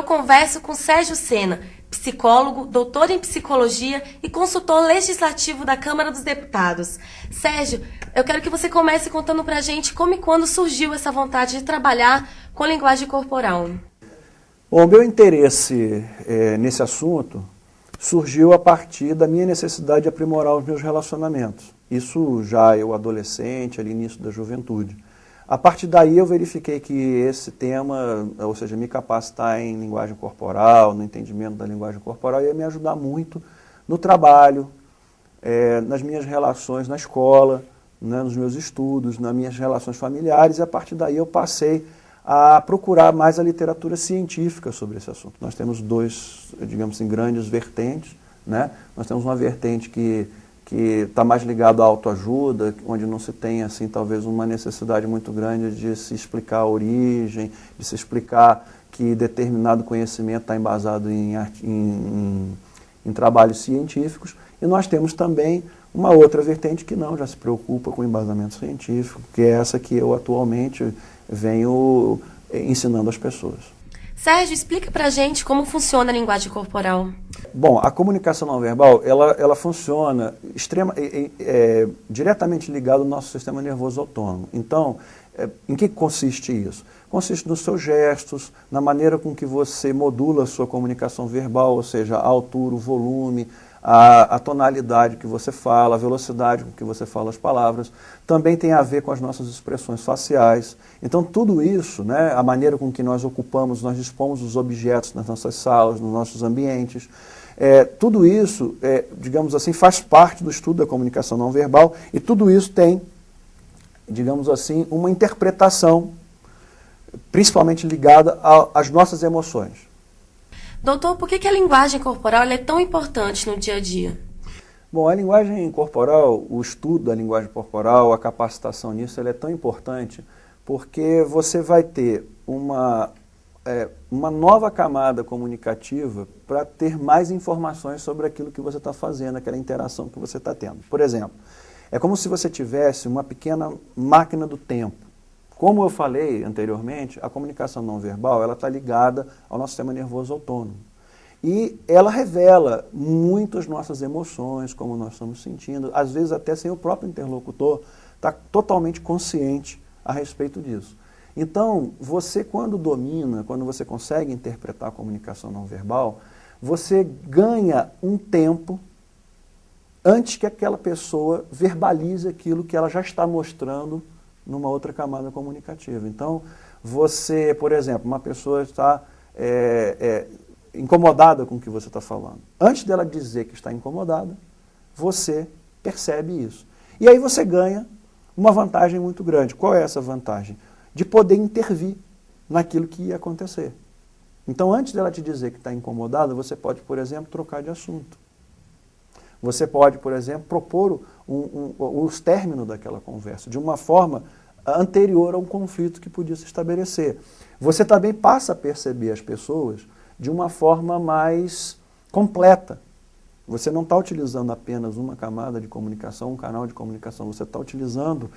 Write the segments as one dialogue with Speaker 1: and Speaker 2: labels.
Speaker 1: converso com Sérgio Sena, psicólogo, doutor em psicologia e consultor legislativo da Câmara dos Deputados. Sérgio, eu quero que você comece contando pra gente como e quando surgiu essa vontade de trabalhar com linguagem corporal.
Speaker 2: Bom, o meu interesse nesse assunto surgiu a partir da minha necessidade de aprimorar os meus relacionamentos. Isso já eu adolescente, ali início da juventude. A partir daí eu verifiquei que esse tema, ou seja, me capacitar em linguagem corporal, no entendimento da linguagem corporal, ia me ajudar muito no trabalho, nas minhas relações na escola, né, nos meus estudos, nas minhas relações familiares, e a partir daí eu passei a procurar mais a literatura científica sobre esse assunto. Nós temos dois, digamos assim, grandes vertentes, né? Nós temos uma vertente que está mais ligado à autoajuda, onde não se tem, assim, talvez uma necessidade muito grande de se explicar a origem, de se explicar que determinado conhecimento está embasado em trabalhos científicos. E nós temos também uma outra vertente que não, já se preocupa com embasamento científico, que é essa que eu atualmente venho ensinando às pessoas.
Speaker 1: Sérgio, explica pra gente como funciona a linguagem corporal.
Speaker 2: Bom, a comunicação não verbal, ela funciona diretamente ligada ao nosso sistema nervoso autônomo. Então, em que consiste isso? Consiste nos seus gestos, na maneira com que você modula a sua comunicação verbal, ou seja, a altura, o volume, a tonalidade que você fala, a velocidade com que você fala as palavras. Também tem a ver com as nossas expressões faciais. Então, tudo isso, né, a maneira com que nós ocupamos, nós dispomos os objetos nas nossas salas, nos nossos ambientes, tudo isso, digamos assim, faz parte do estudo da comunicação não verbal, e tudo isso tem, digamos assim, uma interpretação principalmente ligada às nossas emoções.
Speaker 1: Doutor, por que a linguagem corporal é tão importante no dia a dia?
Speaker 2: Bom, a linguagem corporal, o estudo da linguagem corporal, a capacitação nisso, ela é tão importante porque você vai ter uma nova camada comunicativa para ter mais informações sobre aquilo que você está fazendo, aquela interação que você está tendo. Por exemplo, é como se você tivesse uma pequena máquina do tempo. Como eu falei anteriormente, a comunicação não verbal está ligada ao nosso sistema nervoso autônomo. E ela revela muito as nossas emoções, como nós estamos sentindo, às vezes até sem o próprio interlocutor estar totalmente consciente a respeito disso. Então, você quando domina, quando você consegue interpretar a comunicação não verbal, você ganha um tempo antes que aquela pessoa verbalize aquilo que ela já está mostrando numa outra camada comunicativa. Então, você, por exemplo, uma pessoa está incomodada com o que você está falando. Antes dela dizer que está incomodada, você percebe isso. E aí você ganha uma vantagem muito grande. Qual é essa vantagem? De poder intervir naquilo que ia acontecer. Então, antes dela te dizer que está incomodada, você pode, por exemplo, trocar de assunto. Você pode, por exemplo, propor os términos daquela conversa, de uma forma anterior a um conflito que podia se estabelecer. Você também passa a perceber as pessoas de uma forma mais completa. Você não está utilizando apenas uma camada de comunicação, um canal de comunicação, você está utilizando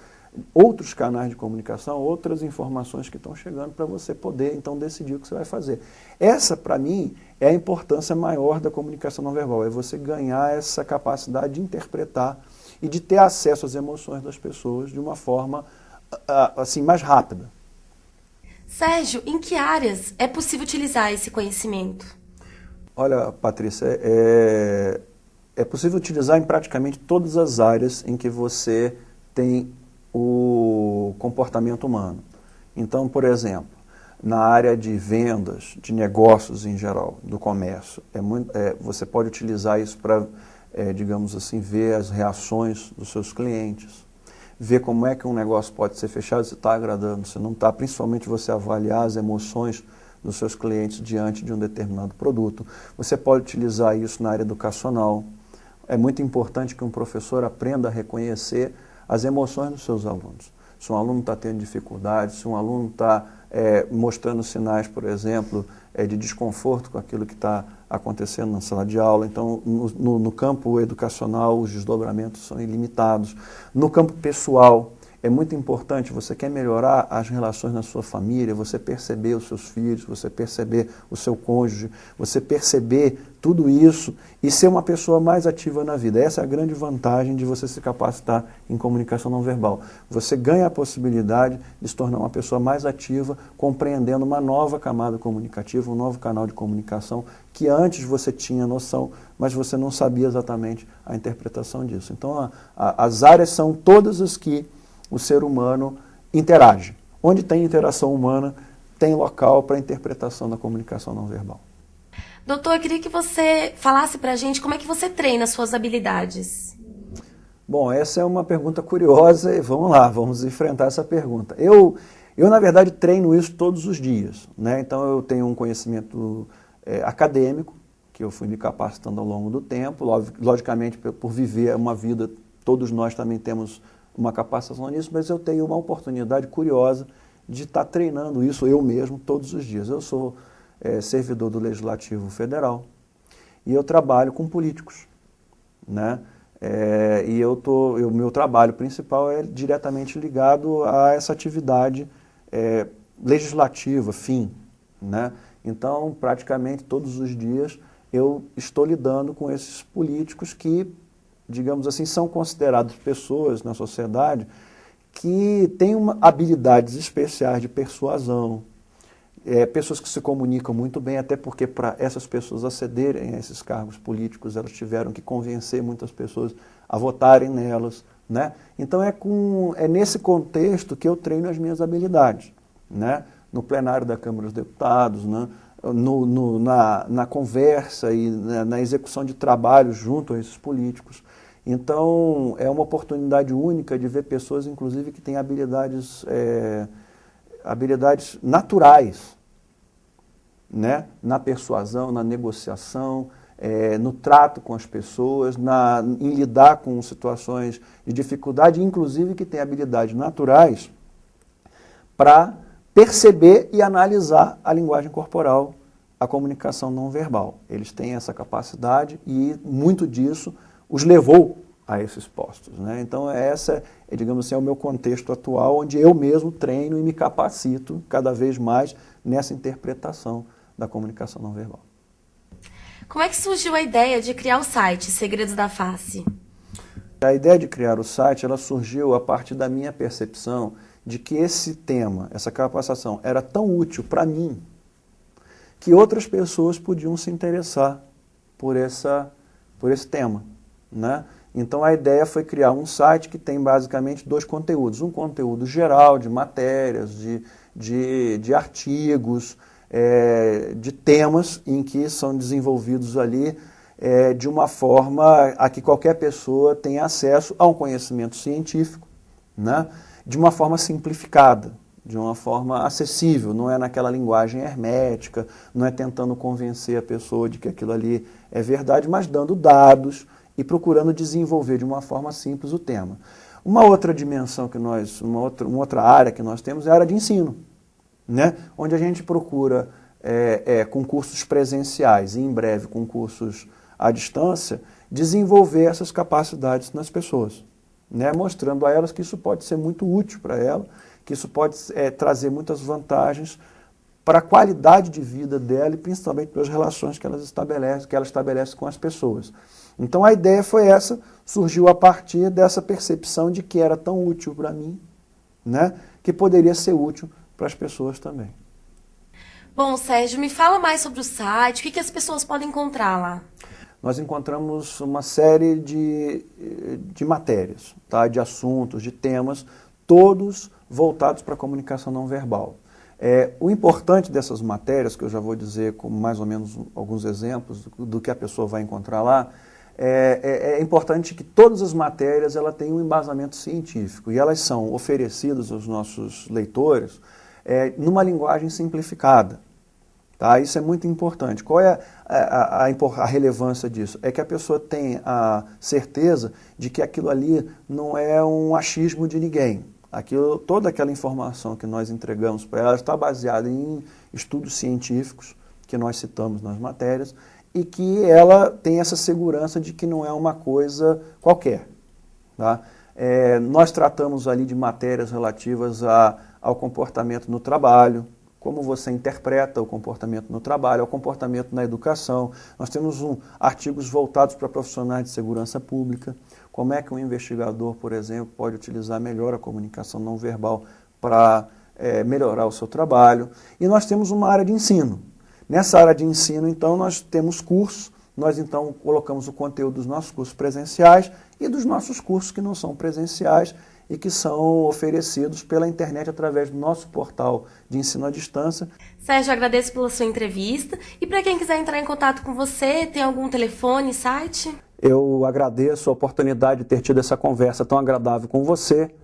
Speaker 2: outros canais de comunicação, outras informações que estão chegando para você poder, então, decidir o que você vai fazer. Essa, para mim, é a importância maior da comunicação não verbal, é você ganhar essa capacidade de interpretar e de ter acesso às emoções das pessoas de uma forma, assim, mais rápida.
Speaker 1: Sérgio, em que áreas é possível utilizar esse conhecimento?
Speaker 2: Olha, Patrícia, é possível utilizar em praticamente todas as áreas em que você tem o comportamento humano. Então, por exemplo, na área de vendas, de negócios em geral, do comércio, você pode utilizar isso para, digamos assim, ver as reações dos seus clientes, ver como é que um negócio pode ser fechado, se está agradando, se não está, principalmente você avaliar as emoções dos seus clientes diante de um determinado produto. Você pode utilizar isso na área educacional. É muito importante que um professor aprenda a reconhecer as emoções dos seus alunos. Se um aluno está tendo dificuldade, se um aluno está mostrando sinais, por exemplo, de desconforto com aquilo que está acontecendo na sala de aula. Então, no campo educacional, os desdobramentos são ilimitados. No campo pessoal, é muito importante, você quer melhorar as relações na sua família, você perceber os seus filhos, você perceber o seu cônjuge, você perceber tudo isso e ser uma pessoa mais ativa na vida. Essa é a grande vantagem de você se capacitar em comunicação não verbal. Você ganha a possibilidade de se tornar uma pessoa mais ativa, compreendendo uma nova camada comunicativa, um novo canal de comunicação que antes você tinha noção, mas você não sabia exatamente a interpretação disso. Então, as áreas são todas as que o ser humano interage. Onde tem interação humana, tem local para a interpretação da comunicação não verbal.
Speaker 1: Doutor, eu queria que você falasse para a gente como é que você treina as suas habilidades.
Speaker 2: Bom, essa é uma pergunta curiosa e vamos lá, vamos enfrentar essa pergunta. Eu na verdade, treino isso todos os dias, né? Então, eu tenho um conhecimento acadêmico, que eu fui me capacitando ao longo do tempo, logicamente, por viver uma vida, todos nós também temos uma capacitação nisso, mas eu tenho uma oportunidade curiosa de estar treinando isso eu mesmo todos os dias. Eu sou servidor do Legislativo Federal e eu trabalho com políticos, né? E o meu trabalho principal é diretamente ligado a essa atividade legislativa, né? Então, praticamente todos os dias eu estou lidando com esses políticos que, digamos assim, são considerados pessoas na sociedade que têm habilidades especiais de persuasão, pessoas que se comunicam muito bem, até porque para essas pessoas acederem a esses cargos políticos, elas tiveram que convencer muitas pessoas a votarem nelas, né? Então é nesse contexto que eu treino as minhas habilidades, né? No plenário da Câmara dos Deputados, né? Na conversa e na execução de trabalho junto a esses políticos. Então, é uma oportunidade única de ver pessoas, inclusive, que têm habilidades naturais, né? Na persuasão, na negociação, no trato com as pessoas, em lidar com situações de dificuldade, inclusive que têm habilidades naturais para perceber e analisar a linguagem corporal, a comunicação não verbal. Eles têm essa capacidade e muito disso os levou a esses postos, né? Então, digamos assim, é o meu contexto atual, onde eu mesmo treino e me capacito cada vez mais nessa interpretação da comunicação não verbal.
Speaker 1: Como é que surgiu a ideia de criar o site Segredos da Face?
Speaker 2: A ideia de criar o site, ela surgiu a partir da minha percepção de que esse tema, essa capacitação, era tão útil para mim que outras pessoas podiam se interessar por esse tema, né? Então, a ideia foi criar um site que tem basicamente dois conteúdos. Um conteúdo geral, de matérias, de artigos, de temas em que são desenvolvidos ali de uma forma a que qualquer pessoa tenha acesso a um conhecimento científico, né? De uma forma simplificada, de uma forma acessível, não é naquela linguagem hermética, não é tentando convencer a pessoa de que aquilo ali é verdade, mas dando dados e procurando desenvolver de uma forma simples o tema. Uma outra dimensão uma outra área que nós temos é a área de ensino, né? Onde a gente procura com cursos presenciais e em breve com cursos à distância, desenvolver essas capacidades nas pessoas, né? Mostrando a elas que isso pode ser muito útil para ela, que isso pode trazer muitas vantagens para a qualidade de vida dela e principalmente pelas relações que ela estabelece com as pessoas. Então a ideia foi essa, surgiu a partir dessa percepção de que era tão útil para mim, né, que poderia ser útil para as pessoas também.
Speaker 1: Bom, Sérgio, me fala mais sobre o site, o que as pessoas podem encontrar lá?
Speaker 2: Nós encontramos uma série de matérias, tá, de assuntos, de temas, todos voltados para a comunicação não verbal. O importante dessas matérias, que eu já vou dizer com mais ou menos alguns exemplos do que a pessoa vai encontrar lá, é importante que todas as matérias ela tenham um embasamento científico e elas são oferecidas aos nossos leitores numa linguagem simplificada. Tá? Isso é muito importante. Qual é a relevância disso? É que a pessoa tenha a certeza de que aquilo ali não é um achismo de ninguém. Toda aquela informação que nós entregamos para ela está baseada em estudos científicos que nós citamos nas matérias e que ela tem essa segurança de que não é uma coisa qualquer. Tá? Nós tratamos ali de matérias relativas ao comportamento no trabalho, como você interpreta o comportamento no trabalho, ao comportamento na educação. Nós temos artigos voltados para profissionais de segurança pública, como é que um investigador, por exemplo, pode utilizar melhor a comunicação não verbal para melhorar o seu trabalho. E nós temos uma área de ensino. Nessa área de ensino, então, nós temos cursos, nós então colocamos o conteúdo dos nossos cursos presenciais e dos nossos cursos que não são presenciais e que são oferecidos pela internet através do nosso portal de ensino à distância.
Speaker 1: Sérgio, agradeço pela sua entrevista. E para quem quiser entrar em contato com você, tem algum telefone, site?
Speaker 2: Eu agradeço a oportunidade de ter tido essa conversa tão agradável com você.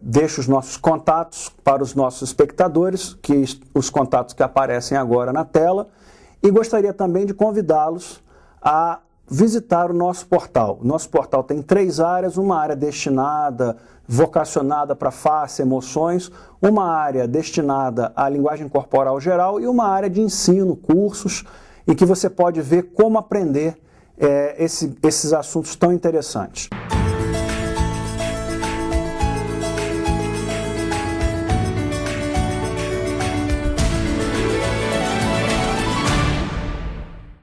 Speaker 2: Deixo os nossos contatos para os nossos espectadores, os contatos que aparecem agora na tela, e gostaria também de convidá-los a visitar o nosso portal. O nosso portal tem 3 áreas, uma área destinada, vocacionada para face, emoções, uma área destinada à linguagem corporal geral e uma área de ensino, cursos, em que você pode ver como aprender esses assuntos tão interessantes.